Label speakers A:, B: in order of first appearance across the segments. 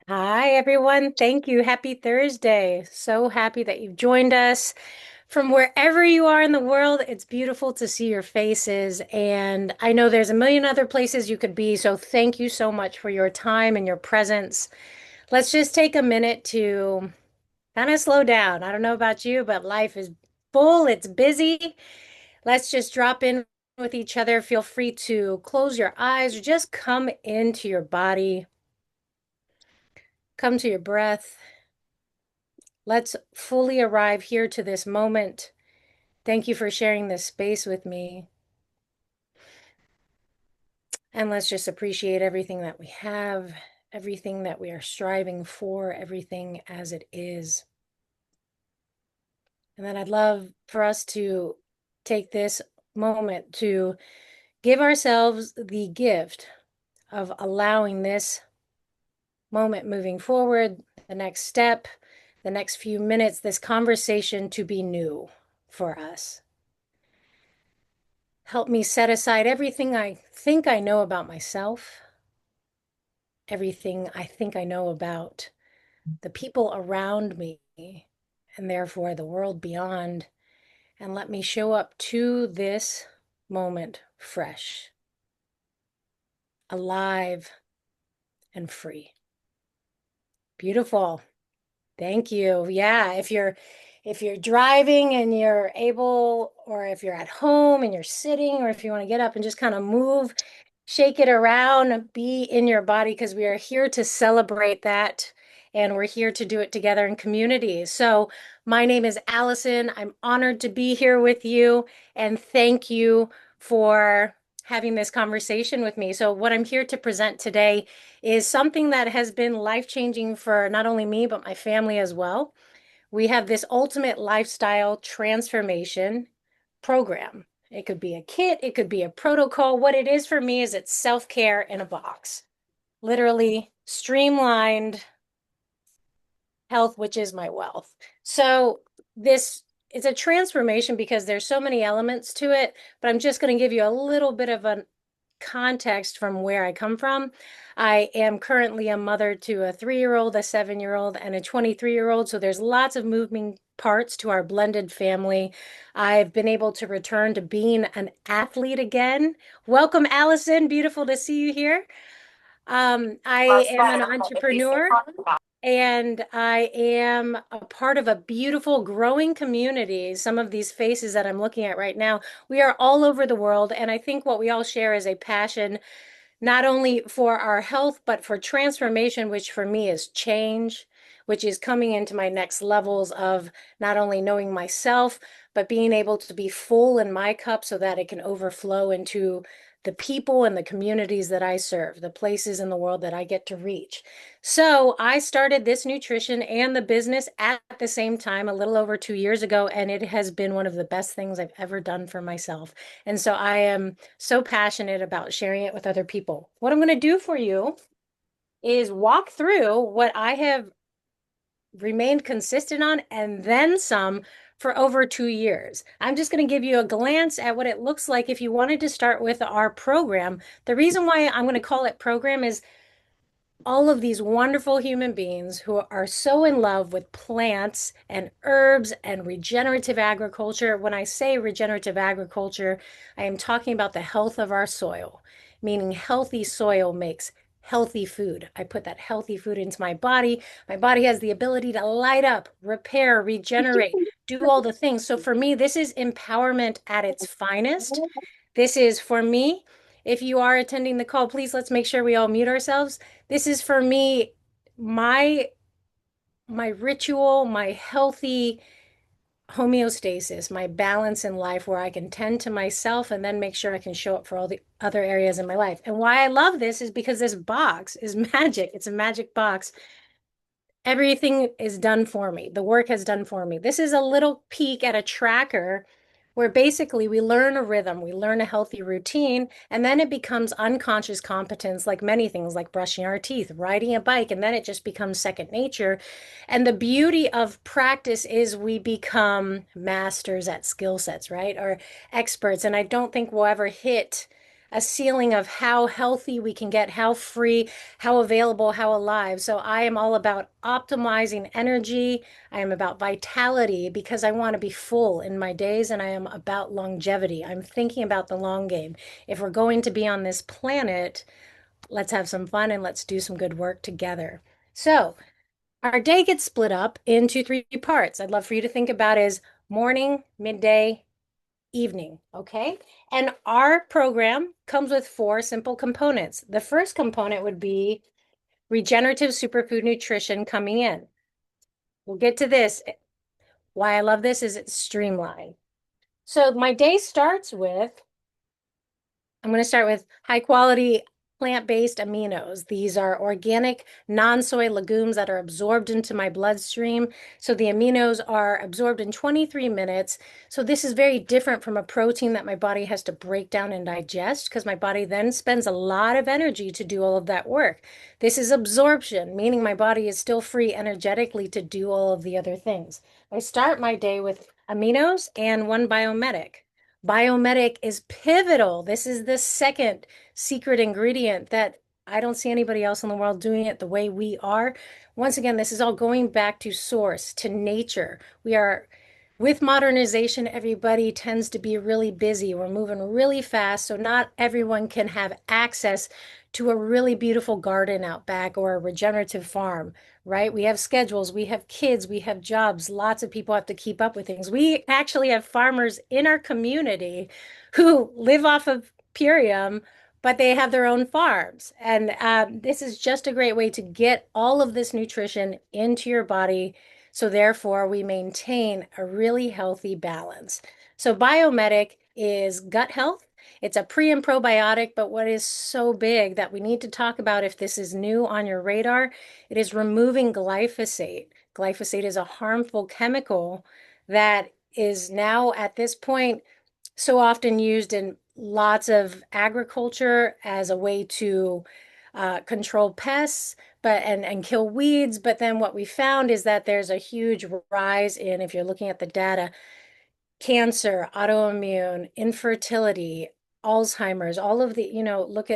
A: Hi, everyone. Thank you. Happy Thursday. So happy that you've joined us from wherever you are in the world. It's beautiful to see your faces. And I know there's a million other places you could be. So thank you so much for your time and your presence. Let's just take a minute to kind of slow down. I don't know about you, but life is full, it's busy. Let's just drop in with each other. Feel free to close your eyes or just come into your body, come to your breath. Let's fully arrive here to this moment. Thank you for sharing this space with me. And let's just appreciate everything that we have, everything that we are striving for, everything as it is. And then I'd love for us to take this moment to give ourselves the gift of allowing this moment moving forward, the next step, the next few minutes, this conversation to be new for us. Help me set aside everything I think I know about myself, everything I think I know about the people around me, and therefore the world beyond, and let me show up to this moment fresh, alive, and free. Beautiful. Thank you. Yeah, if you're driving and you're able, or if you're at home and you're sitting, or if you want to get up and just kind of move, shake it around, be in your body, because we are here to celebrate that and we're here to do it together in community. So, my name is Allison. I'm honored to be here with you and thank you for having this conversation with me. So, what I'm here to present today is something that has been life-changing for not only me, but my family as well. We have this ultimate lifestyle transformation program. It could be a kit, it could be a protocol. What it is for me is it's self-care in a box. Literally streamlined health, which is my wealth. So this is a transformation because there's so many elements to it, but I'm just going to give you a little bit of a context from where I come from. I am currently a mother to a 3-year-old, a 7-year-old, and a 23-year-old. So there's lots of moving parts to our blended family. I've been able to return to being an athlete again. Welcome, Allison. Beautiful to see you here. I am an entrepreneur and I am a part of a beautiful growing community. Some of these faces that I'm looking at right now, we are all over the world. And I think what we all share is a passion not only for our health, but for transformation, which for me is change, which is coming into my next levels of not only knowing myself, but being able to be full in my cup so that it can overflow into the people and the communities that I serve, the places in the world that I get to reach. So I started this nutrition and the business at the same time a little over 2 years ago, and it has been one of the best things I've ever done for myself. And so I am so passionate about sharing it with other people. What I'm going to do for you is walk through what I have remained consistent on and then some for over 2 years. I'm just going to give you a glance at what it looks like if you wanted to start with our program. The reason why I'm going to call it program is all of these wonderful human beings who are so in love with plants and herbs and regenerative agriculture. When I say regenerative agriculture, I am talking about the health of our soil, meaning healthy soil makes healthy food. I put that healthy food into my body. My body has the ability to light up, repair, regenerate, do all the things. So for me, this is empowerment at its finest. This is for me. If you are attending the call, please let's make sure we all mute ourselves. This is for me, my my ritual, my healthy homeostasis, my balance in life where I can tend to myself and then make sure I can show up for all the other areas in my life. And why I love this is because this box is magic. It's a magic box. Everything is done for me. The work has done for me. This is a little peek at a tracker where basically we learn a rhythm, we learn a healthy routine, and then it becomes unconscious competence, like many things, like brushing our teeth, riding a bike, and then it just becomes second nature. And the beauty of practice is we become masters at skill sets, right? Or experts. And I don't think we'll ever hit a ceiling of how healthy we can get, how free, how available, how alive. So I am all about optimizing energy. I am about vitality because I want to be full in my days, and I am about longevity. I'm thinking about the long game. If we're going to be on this planet, let's have some fun and let's do some good work together. So, our day gets split up into three parts. I'd love for you to think about as morning, midday, evening, okay? And our program comes with four simple components. The first component would be regenerative superfood nutrition coming in. We'll get to this. Why I love this is it's streamlined. So my day starts with I'm going to start with high quality plant-based aminos. These are organic, non-soy legumes that are absorbed into my bloodstream. So the aminos are absorbed in 23 minutes. So this is very different from a protein that my body has to break down and digest because my body then spends a lot of energy to do all of that work. This is absorption, meaning my body is still free energetically to do all of the other things. I start my day with aminos and one biomedic. Biomedic is pivotal. This is the second secret ingredient that I don't see anybody else in the world doing it the way we are. Once again, this is all going back to source, to nature. We are, with modernization, everybody tends to be really busy. We're moving really fast, so not everyone can have access to a really beautiful garden out back or a regenerative farm, right? We have schedules, we have kids, we have jobs. Lots of people have to keep up with things. We actually have farmers in our community who live off of Purium, but they have their own farms. And this is just a great way to get all of this nutrition into your body. So therefore, we maintain a really healthy balance. So Biomedic is gut health. It's a pre and probiotic, but what is so big that we need to talk about if this is new on your radar, it is removing glyphosate. Glyphosate is a harmful chemical that is now at this point so often used in lots of agriculture as a way to control pests and kill weeds. But then what we found is that there's a huge rise in, if you're looking at the data, cancer, autoimmune, infertility, Alzheimer's, all of the,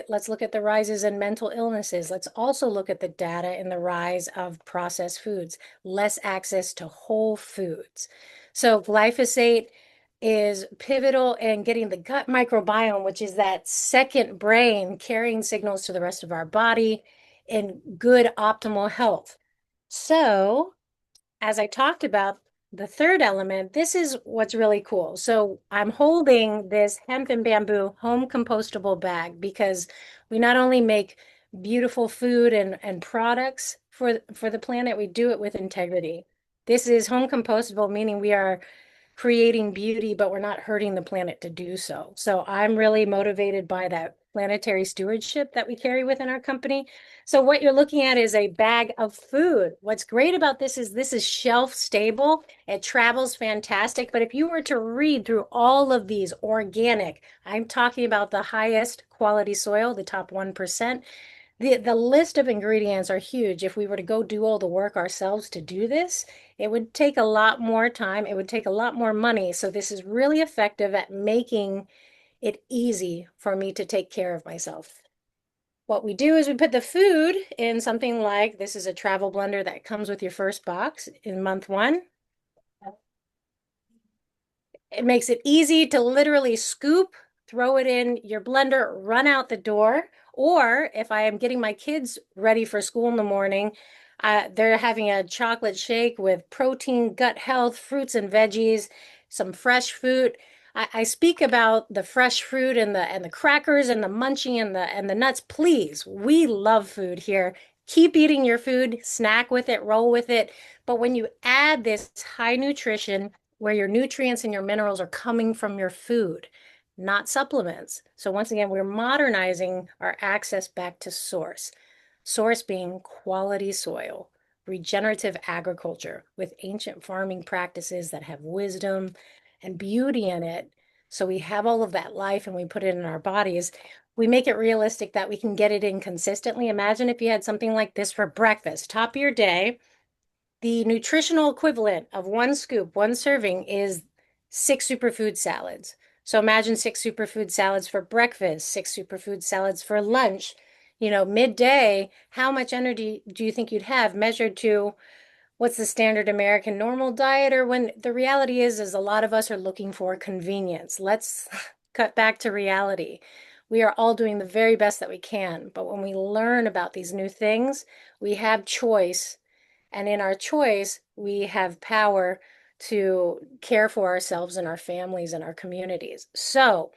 A: let's look at the rises in mental illnesses. Let's also look at the data in the rise of processed foods, less access to whole foods. So glyphosate is pivotal in getting the gut microbiome, which is that second brain carrying signals to the rest of our body in good optimal health. So as I talked about, the third element, this is what's really cool. So I'm holding this hemp and bamboo home compostable bag because we not only make beautiful food and products for the planet, we do it with integrity. This is home compostable, meaning we are creating beauty, but we're not hurting the planet to do so. So I'm really motivated by that planetary stewardship that we carry within our company. So what you're looking at is a bag of food. What's great about this is shelf stable. It travels fantastic. But if you were to read through all of these organic, I'm talking about the highest quality soil, the top 1%. The list of ingredients are huge. If we were to go do all the work ourselves to do this, it would take a lot more time. It would take a lot more money. So this is really effective at making it easy for me to take care of myself. What we do is we put the food in something like this is a travel blender that comes with your first box in month one. It makes it easy to literally scoop, throw it in your blender, run out the door. Or if I am getting my kids ready for school in the morning, they're having a chocolate shake with protein, gut health, fruits and veggies, some fresh fruit. I speak about the fresh fruit and the crackers and the munching and the nuts. Please, we love food here. Keep eating your food, snack with it, roll with it. But when you add this high nutrition, where your nutrients and your minerals are coming from your food, not supplements. So once again, we're modernizing our access back to source. Source being quality soil, regenerative agriculture with ancient farming practices that have wisdom and beauty in it. So we have all of that life and we put it in our bodies. We make it realistic that we can get it in consistently. Imagine if you had something like this for breakfast, top of your day. The nutritional equivalent of one scoop, one serving is 6 superfood salads. So imagine six superfood salads for breakfast, six superfood salads for lunch. Midday, how much energy do you think you'd have measured to what's the standard American normal diet? Or when the reality is a lot of us are looking for convenience. Let's cut back to reality. We are all doing the very best that we can, but when we learn about these new things, we have choice, and in our choice, we have power to care for ourselves and our families and our communities. So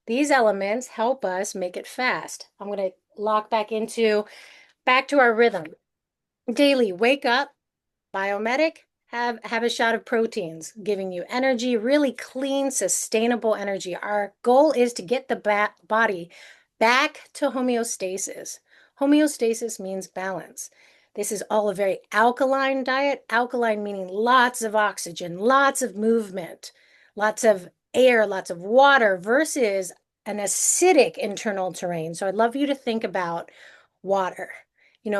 A: these elements help us make it fast. I'm going to lock back to our rhythm. Daily, wake up, Biomedic, have a shot of proteins, giving you energy, really clean, sustainable energy. Our goal is to get the body back to homeostasis. Homeostasis means balance. This is all a very alkaline diet. Alkaline meaning lots of oxygen, lots of movement, lots of air, lots of water versus an acidic internal terrain. So I'd love you to think about water.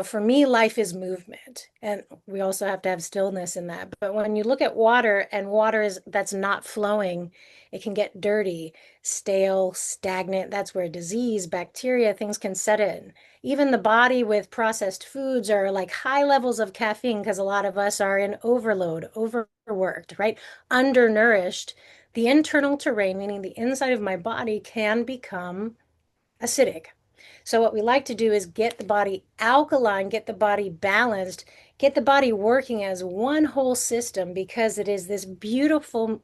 A: For me, life is movement, and we also have to have stillness in that. But when you look at water and water that's not flowing, it can get dirty, stale, stagnant. That's where disease, bacteria, things can set in. Even the body with processed foods are like high levels of caffeine because a lot of us are in overload, overworked, right? Undernourished. The internal terrain, meaning the inside of my body, can become acidic. So what we like to do is get the body alkaline, get the body balanced, get the body working as one whole system because it is this beautiful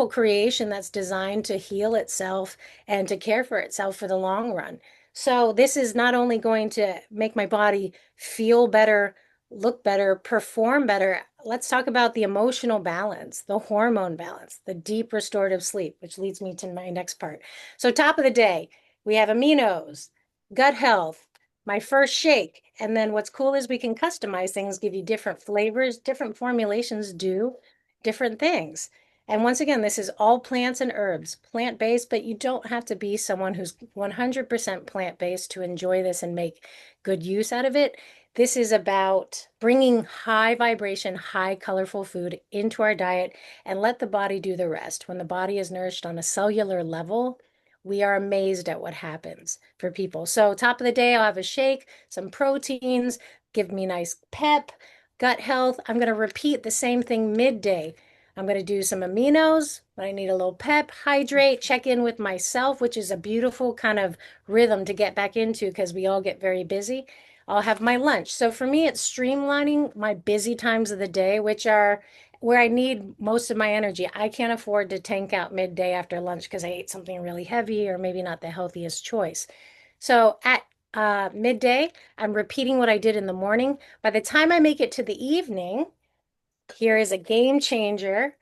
A: creation that's designed to heal itself and to care for itself for the long run. So this is not only going to make my body feel better, look better, perform better. Let's talk about the emotional balance, the hormone balance, the deep restorative sleep, which leads me to my next part. So top of the day, we have aminos, gut health, my first shake. And then what's cool is we can customize things, give you different flavors, different formulations do different things. And once again, this is all plants and herbs, plant-based, but you don't have to be someone who's 100% plant-based to enjoy this and make good use out of it. This is about bringing high vibration, high colorful food into our diet and let the body do the rest. When the body is nourished on a cellular level, we are amazed at what happens for people. So top of the day, I'll have a shake, some proteins, give me nice pep, gut health. I'm going to repeat the same thing midday. I'm going to do some aminos, but I need a little pep, hydrate, check in with myself, which is a beautiful kind of rhythm to get back into because we all get very busy. I'll have my lunch. So for me, it's streamlining my busy times of the day, which are where I need most of my energy. I can't afford to tank out midday after lunch because I ate something really heavy or maybe not the healthiest choice. So at midday, I'm repeating what I did in the morning. By the time I make it to the evening, here is a game changer.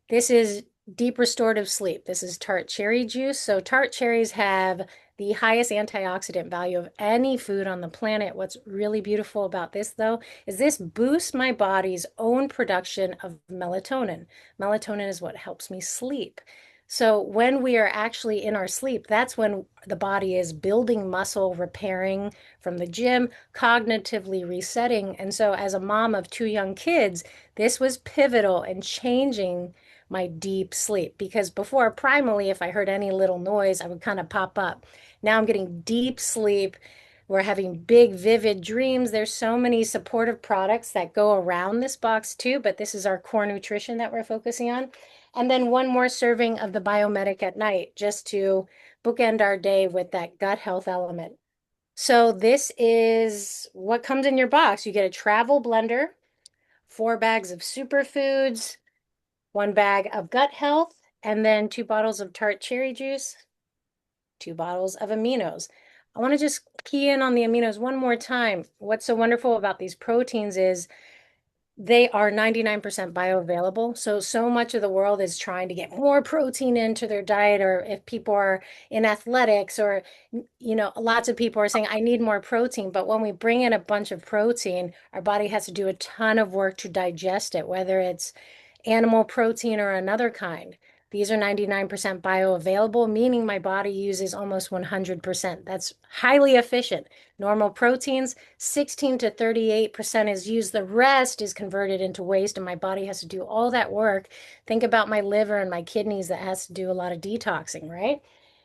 A: This is deep restorative sleep. This is tart cherry juice. So tart cherries have the highest antioxidant value of any food on the planet. What's really beautiful about this, though, is this boosts my body's own production of melatonin. Melatonin is what helps me sleep. So when we are actually in our sleep, that's when the body is building muscle, repairing from the gym, cognitively resetting. And so as a mom of two young kids, this was pivotal in changing my deep sleep because before, primally, if I heard any little noise, I would kind of pop up. Now I'm getting deep sleep. We're having big, vivid dreams. There's so many supportive products that go around this box too, but this is our core nutrition that we're focusing on. And then one more serving of the Biomedic at night, just to bookend our day with that gut health element. So this is what comes in your box. You get a travel blender, 4 bags of superfoods, 1 bag of gut health, and then 2 bottles of tart cherry juice, 2 bottles of aminos. I want to just key in on the aminos one more time. What's so wonderful about these proteins is they are 99% bioavailable. So much of the world is trying to get more protein into their diet, or if people are in athletics, or, lots of people are saying, I need more protein. But when we bring in a bunch of protein, our body has to do a ton of work to digest it, whether it's animal protein or another kind. These are 99% bioavailable, meaning my body uses almost 100%. That's highly efficient. Normal proteins, 16 to 38% is used. The rest is converted into waste, and my body has to do all that work. Think about my liver and my kidneys that has to do a lot of detoxing, right?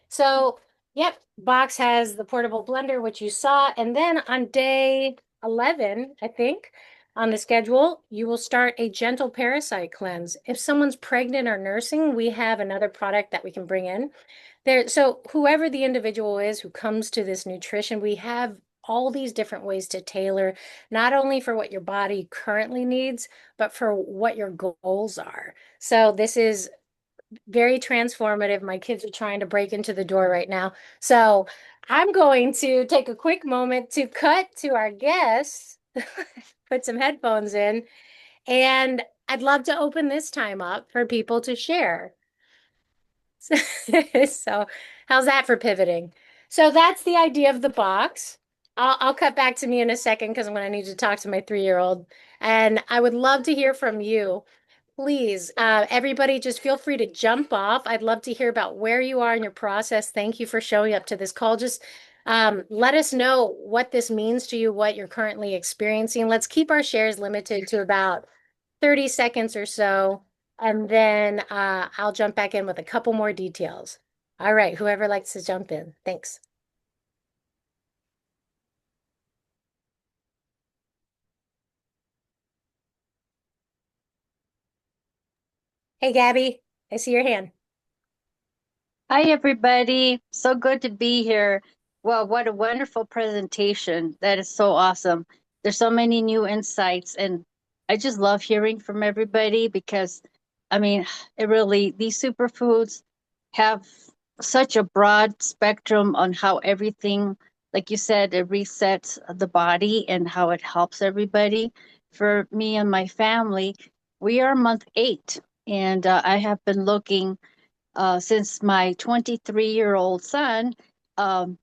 A: So, yep, box has the portable blender, which you saw. And then on day 11, I think, on the schedule, you will start a gentle parasite cleanse. If someone's pregnant or nursing, we have another product that we can bring in there. So whoever the individual is who comes to this nutrition, we have all these different ways to tailor, not only for what your body currently needs, but for what your goals are. So this is very transformative. My kids are trying to break into the door right now. So I'm going to take a quick moment to cut to our guests, put some headphones in, and I'd love to open this time up for people to share. So, how's that for pivoting? So that's the idea of the box. I'll cut back to me in a second because I'm going to need to talk to my 3-year-old. And I would love to hear from you. Please, everybody, just feel free to jump off. I'd love to hear about where you are in your process. Thank you for showing up to this call. Just let us know what this means to you, what you're currently experiencing. Let's keep our shares limited to about 30 seconds or so, and then I'll jump back in with a couple more details. All right, whoever likes to jump in. Thanks. Hey, Gabby, I see your hand.
B: Hi, everybody. So good to be here. Well, what a wonderful presentation. That is so awesome. There's so many new insights, and I just love hearing from everybody because, I mean, it really, these superfoods have such a broad spectrum on how everything, like you said, it resets the body and how it helps everybody. For me and my family, we are month 8, and I have been looking since my 23-year-old son um,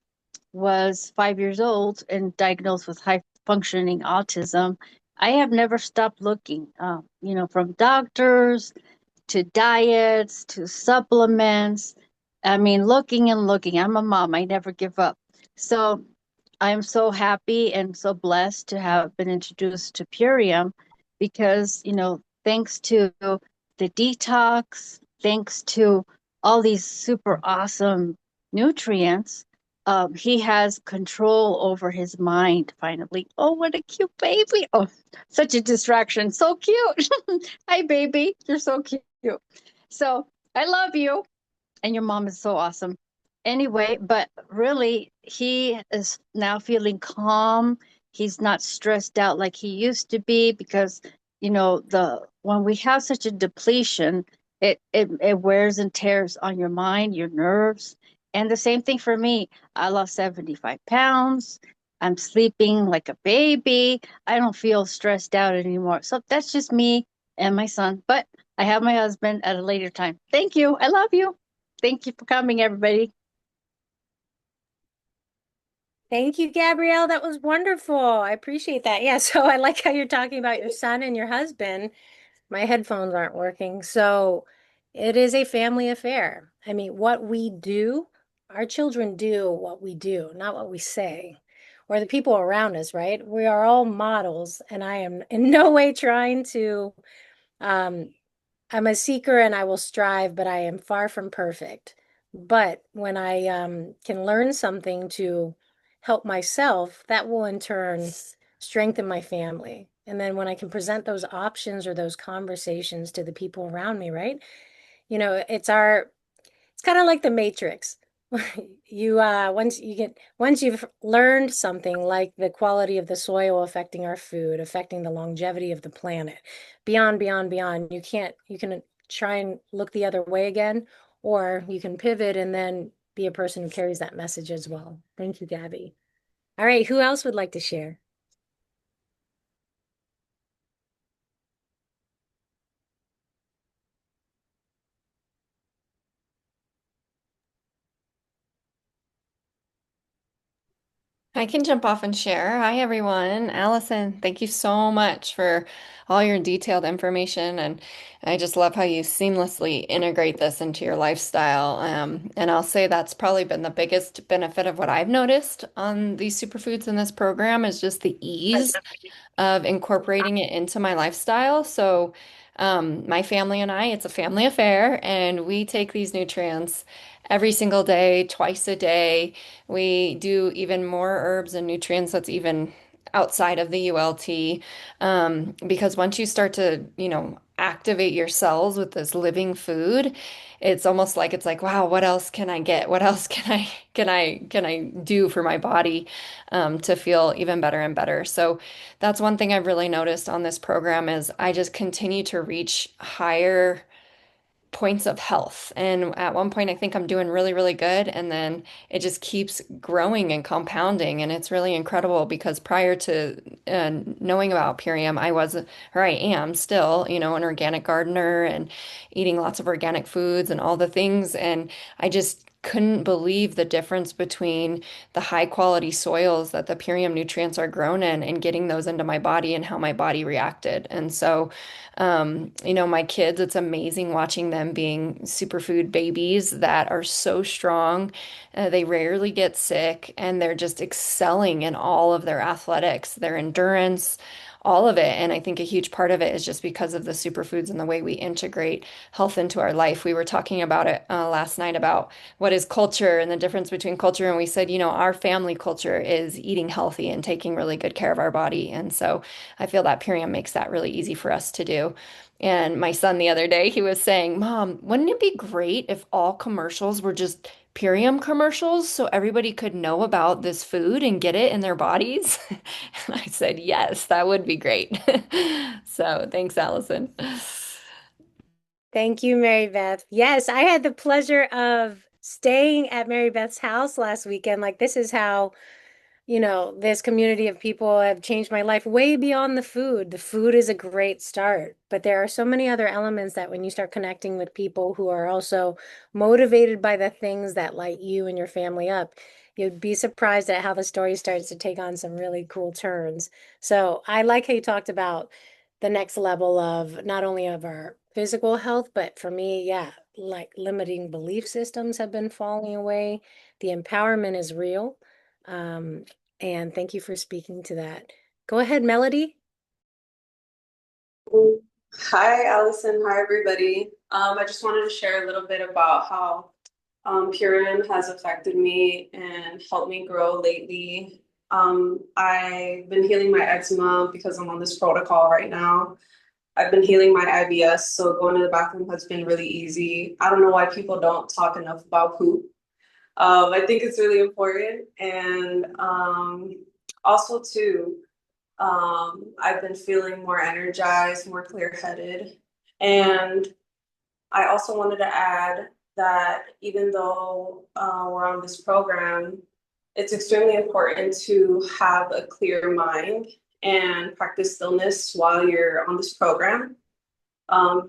B: was 5 years old and diagnosed with high functioning autism. I have never stopped looking, from doctors to diets to supplements. I mean, looking and looking. I'm a mom, I never give up. So I'm so happy and so blessed to have been introduced to Purium because, thanks to the detox, thanks to all these super awesome nutrients, he has control over his mind finally. Oh, what a cute baby. Oh, such a distraction. So cute. Hi, baby. You're so cute. So I love you. And your mom is so awesome. Anyway, but really, he is now feeling calm. He's not stressed out like he used to be because, the when we have such a depletion, it wears and tears on your mind, your nerves. And the same thing for me. I lost 75 pounds. I'm sleeping like a baby. I don't feel stressed out anymore. So that's just me and my son. But I have my husband at a later time. Thank you. I love you. Thank you for coming, everybody.
A: Thank you, Gabrielle. That was wonderful. I appreciate that. Yeah, so I like how you're talking about your son and your husband. My headphones aren't working. So it is a family affair. I mean, what we do, our children do what we do, not what we say, or the people around us, right? We are all models, and I am in no way trying to um, I'm a seeker and I will strive, but I am far from perfect. But when I can learn something to help myself, that will in turn strengthen my family. And then when I can present those options or those conversations to the people around me, right? It's kind of like the Matrix. You once you've learned something like the quality of the soil affecting our food, affecting the longevity of the planet, beyond, you can try and look the other way again, or you can pivot and then be a person who carries that message as well. Thank you, Gabby. All right, who else would like to share?
C: I can jump off and share. Hi, everyone. Allison, thank you so much for all your detailed information. And I just love how you seamlessly integrate this into your lifestyle. And I'll say that's probably been the biggest benefit of what I've noticed on these superfoods in this program is just the ease of incorporating it into my lifestyle. So, my family and I, it's a family affair, and we take these nutrients every single day, twice a day. We do even more herbs and nutrients that's even outside of the ULT. Because once you start to, activate your cells with this living food, it's like, wow, what else can I get? What else can I do for my body to feel even better and better? So that's one thing I've really noticed on this program is I just continue to reach higher points of health. And at one point, I think I'm doing really, really good. And then it just keeps growing and compounding. And it's really incredible because prior to knowing about Purium, I was, or I am still, an organic gardener and eating lots of organic foods and all the things. And I just couldn't believe the difference between the high quality soils that the Purium nutrients are grown in and getting those into my body and how my body reacted. And so, my kids, it's amazing watching them being superfood babies that are so strong. They rarely get sick and they're just excelling in all of their athletics, their endurance, all of it. And I think a huge part of it is just because of the superfoods and the way we integrate health into our life. We were talking about it last night about what is culture and the difference between culture. And we said, our family culture is eating healthy and taking really good care of our body. And so I feel that Purium makes that really easy for us to do. And my son the other day, he was saying, Mom, wouldn't it be great if all commercials were just Purium commercials so everybody could know about this food and get it in their bodies? And I said, yes, that would be great. So thanks, Allison.
A: Thank you, Mary Beth. Yes, I had the pleasure of staying at Mary Beth's house last weekend. Like, this is how this community of people have changed my life way beyond the food. The food is a great start, but there are so many other elements that when you start connecting with people who are also motivated by the things that light you and your family up, you'd be surprised at how the story starts to take on some really cool turns. So I like how you talked about the next level of not only of our physical health, but for me, yeah, like limiting belief systems have been falling away. The empowerment is real. Um, and thank you for speaking to that. Go ahead, Melody.
D: Hi, Alison. Hi, everybody. I just wanted to share a little bit about how Purium has affected me and helped me grow lately. I've been healing my eczema because I'm on this protocol right now. I've been healing my IBS, so going to the bathroom has been really easy. I don't know why people don't talk enough about poop. I think it's really important. And also, too, I've been feeling more energized, more clear-headed. And I also wanted to add that even though we're on this program, it's extremely important to have a clear mind and practice stillness while you're on this program,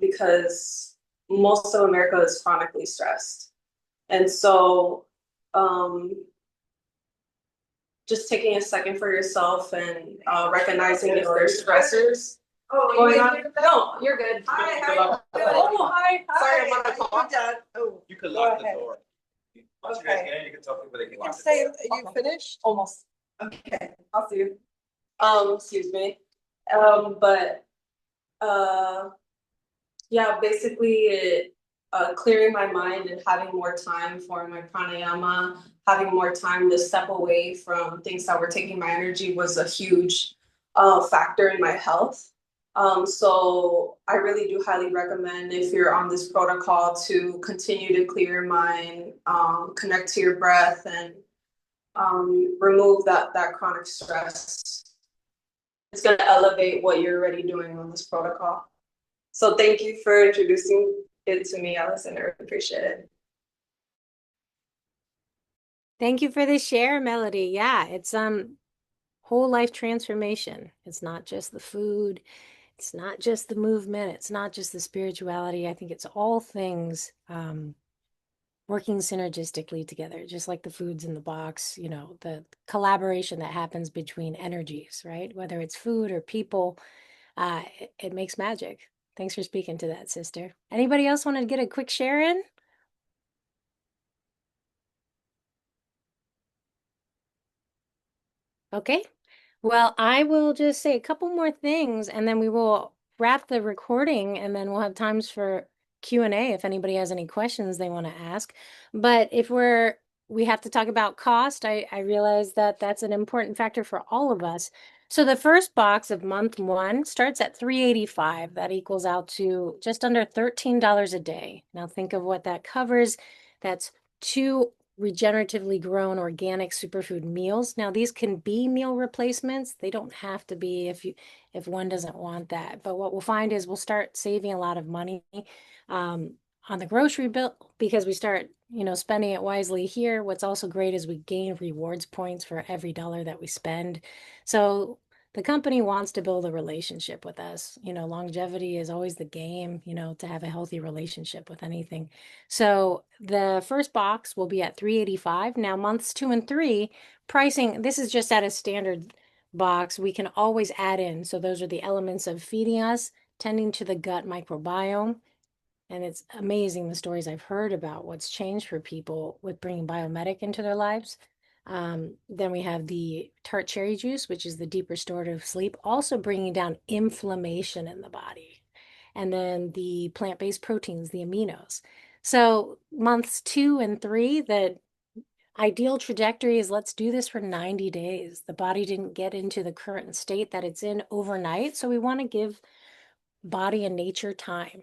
D: because most of America is chronically stressed. And so um, just taking a second for yourself and recognizing if there's stressors going on. No, you're good. Hi, hi. Oh, hi, hi. Sorry, I'm on a call. Oh, you can lock the door. Once you guys get in, you can tell people they can lock the door. You finished? Almost. Okay, I'll see you. Excuse me. But yeah, basically clearing my mind and having more time for my pranayama, having more time to step away from things that were taking my energy was a huge factor in my health. So I really do highly recommend if you're on this protocol to continue to clear your mind, connect to your breath, and remove that chronic stress. It's going to elevate what you're already doing on this protocol. So thank you for introducing it to me, Alison. I really appreciate it.
A: Thank you for the share, Melody. Yeah, it's whole life transformation. It's not just the food, it's not just the movement, it's not just the spirituality. I think it's all things working synergistically together, just like the foods in the box, the collaboration that happens between energies, right? Whether it's food or people, it makes magic. Thanks for speaking to that, sister. Anybody else want to get a quick share in? Okay. Well, I will just say a couple more things and then we will wrap the recording and then we'll have times for Q&A if anybody has any questions they want to ask. But if we have to talk about cost, I realize that that's an important factor for all of us. So the first box of month one starts at $3.85. That equals out to just under $13 a day. Now think of what that covers. That's two regeneratively grown organic superfood meals. Now these can be meal replacements. They don't have to be if one doesn't want that. But what we'll find is we'll start saving a lot of money um, on the grocery bill because we start, spending it wisely here. What's also great is we gain rewards points for every dollar that we spend. So the company wants to build a relationship with us. Longevity is always the game, to have a healthy relationship with anything. So the first box will be at $3.85. Now months 2 and 3 pricing, this is just at a standard box. We can always add in. So those are the elements of feeding us, tending to the gut microbiome. And it's amazing the stories I've heard about what's changed for people with bringing biomedic into their lives. Then we have the tart cherry juice, which is the deep restorative sleep, also bringing down inflammation in the body. And then the plant-based proteins, the aminos. So months 2 and 3, the ideal trajectory is let's do this for 90 days. The body didn't get into the current state that it's in overnight. So we want to give body and nature time.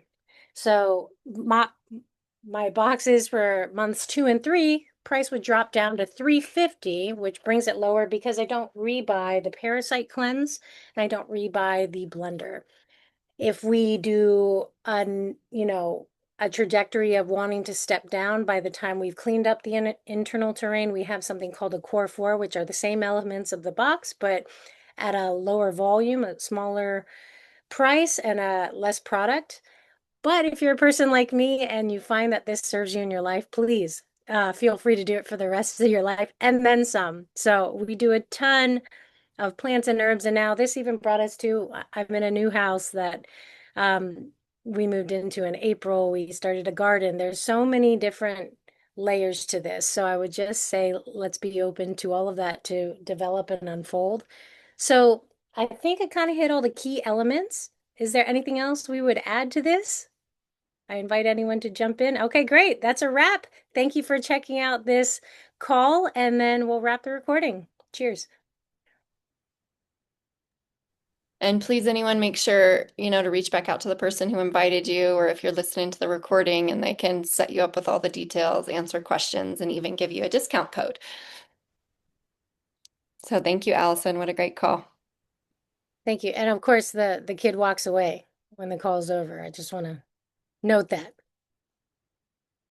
A: So my boxes for months 2 and 3 price would drop down to $3.50, which brings it lower because I don't rebuy the parasite cleanse and I don't rebuy the blender. If we do a trajectory of wanting to step down by the time we've cleaned up the internal terrain, we have something called a core four, which are the same elements of the box, but at a lower volume, a smaller price and a less product. But if you're a person like me and you find that this serves you in your life, please feel free to do it for the rest of your life and then some. So we do a ton of plants and herbs. And now this even brought us to, I'm in a new house that um, we moved into in April. We started a garden. There's so many different layers to this. So I would just say, let's be open to all of that to develop and unfold. So I think I kind of hit all the key elements. Is there anything else we would add to this? I invite anyone to jump in. Okay, great. That's a wrap. Thank you for checking out this call, and then we'll wrap the recording. Cheers.
C: And please, anyone, make sure, to reach back out to the person who invited you, or if you're listening to the recording and they can set you up with all the details, answer questions, and even give you a discount code. So thank you, Allison. What a great call.
A: Thank you. And of course, the kid walks away when the call is over. I just want to note that.